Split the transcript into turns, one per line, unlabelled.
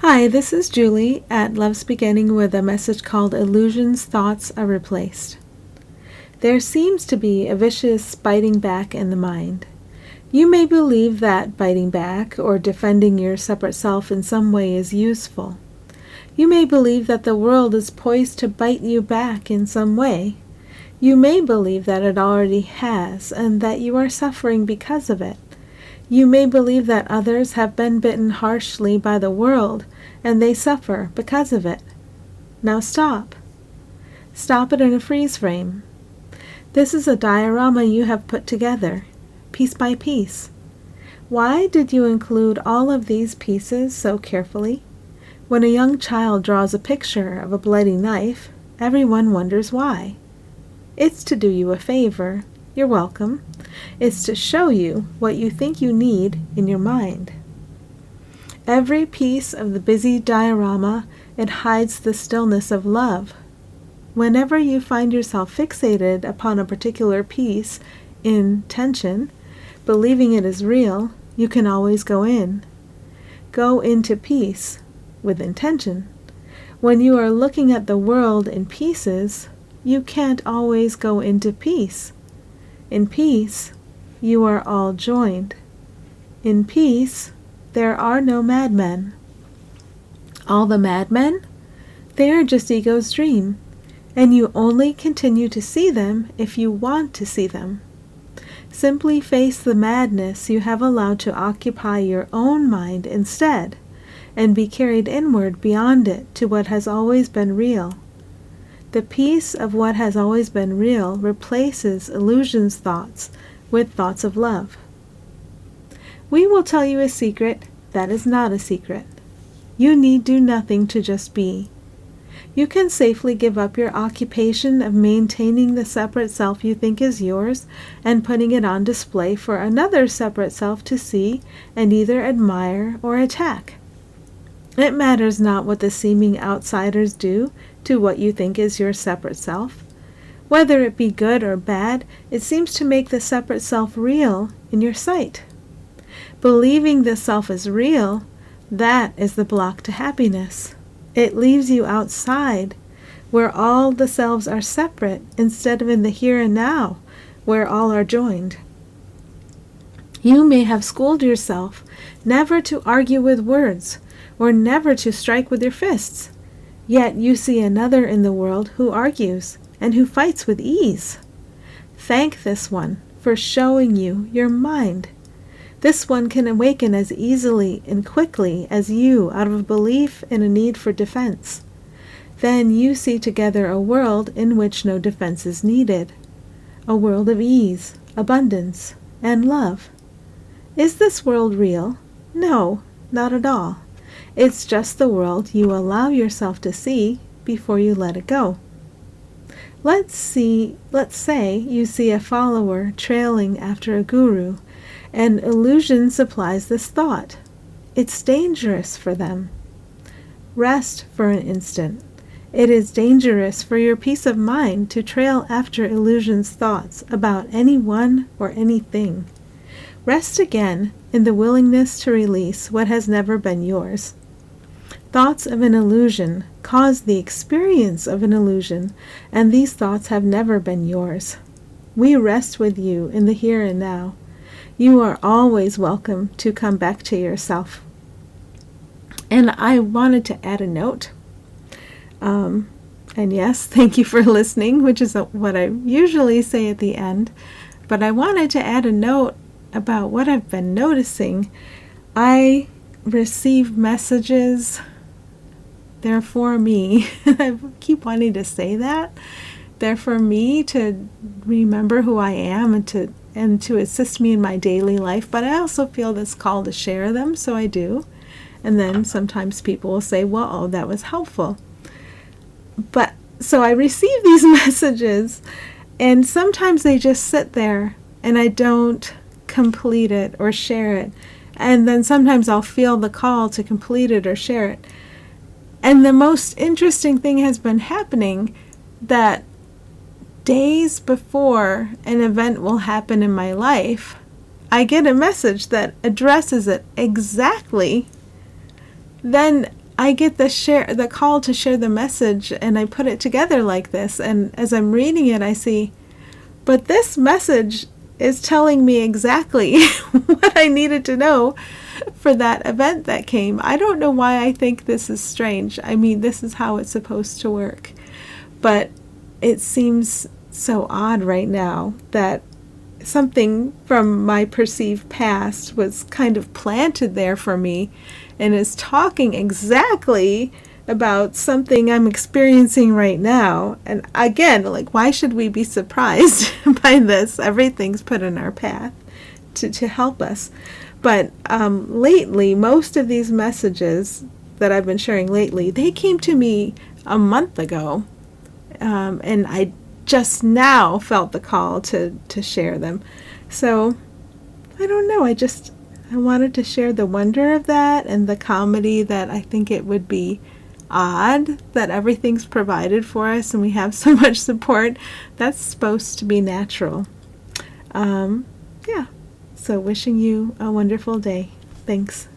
Hi, this is Julie at Love's Beginning with a message called Illusions, Thoughts Are Replaced. There seems to be a vicious biting back in the mind. You may believe that biting back or defending your separate self in some way is useful. You may believe that the world is poised to bite you back in some way. You may believe that it already has and that you are suffering because of it. You may believe that others have been bitten harshly by the world and they suffer because of it. Now stop. Stop it in a freeze frame. This is a diorama you have put together, piece by piece. Why did you include all of these pieces so carefully? When a young child draws a picture of a bloody knife, everyone wonders why. It's to do you a favor. You're welcome. It's to show you what you think you need in your mind. Every piece of the busy diorama, it hides the stillness of love. Whenever you find yourself fixated upon a particular piece in tension, believing it is real, you can always go in. Go into peace with intention. When you are looking at the world in pieces, you can't always go into peace. In peace, you are all joined. In peace, there are no madmen. All the madmen? They are just ego's dream, and you only continue to see them if you want to see them. Simply face the madness you have allowed to occupy your own mind instead, and be carried inward beyond it to what has always been real. The peace of what has always been real replaces illusions thoughts with thoughts of love. We will tell you a secret that is not a secret. You need do nothing to just be. You can safely give up your occupation of maintaining the separate self you think is yours and putting it on display for another separate self to see and either admire or attack. It matters not what the seeming outsiders do to what you think is your separate self. Whether it be good or bad, it seems to make the separate self real in your sight. Believing the self is real, that is the block to happiness. It leaves you outside, where all the selves are separate, instead of in the here and now, where all are joined. You may have schooled yourself never to argue with words, or never to strike with your fists. Yet you see another in the world who argues, and who fights with ease. Thank this one for showing you your mind. This one can awaken as easily and quickly as you out of a belief in a need for defense. Then you see together a world in which no defense is needed. A world of ease, abundance, and love. Is this world real? No, not at all. It's just the world you allow yourself to see before you let it go. Let's say you see a follower trailing after a guru, and illusion supplies this thought. It's dangerous for them. Rest for an instant. It is dangerous for your peace of mind to trail after illusion's thoughts about anyone or anything. Rest again in the willingness to release what has never been yours. Thoughts of an illusion cause the experience of an illusion, and these thoughts have never been yours. We rest with you in the here and now. You are always welcome to come back to yourself. And I wanted to add a note. And yes, thank you for listening, which is what I usually say at the end. But I wanted to add a note about what I've been noticing. I receive messages. They're for me. I keep wanting to say that. They're for me to remember who I am and to assist me in my daily life. But I also feel this call to share them, so I do. And then sometimes people will say, well, oh, that was helpful. But so I receive these messages, and sometimes they just sit there, and I don't complete it or share it. And then sometimes I'll feel the call to complete it or share it. And the most interesting thing has been happening that days before an event will happen in my life, I get a message that addresses it exactly. Then I get the call to share the message, and I put it together like this, and as I'm reading it, I see, but this message is telling me exactly what I needed to know for that event that came. I don't know why I think this is strange. I mean, this is how it's supposed to work. But it seems so odd right now that something from my perceived past was kind of planted there for me and is talking exactly about something I'm experiencing right now. And again, like, why should we be surprised by this? Everything's put in our path to help us. But lately, most of these messages that I've been sharing lately, they came to me a month ago. And I just now felt the call to share them. So, I don't know, I wanted to share the wonder of that and the comedy that I think it would be odd that everything's provided for us and we have so much support. That's supposed to be natural. Yeah. So wishing you a wonderful day. Thanks.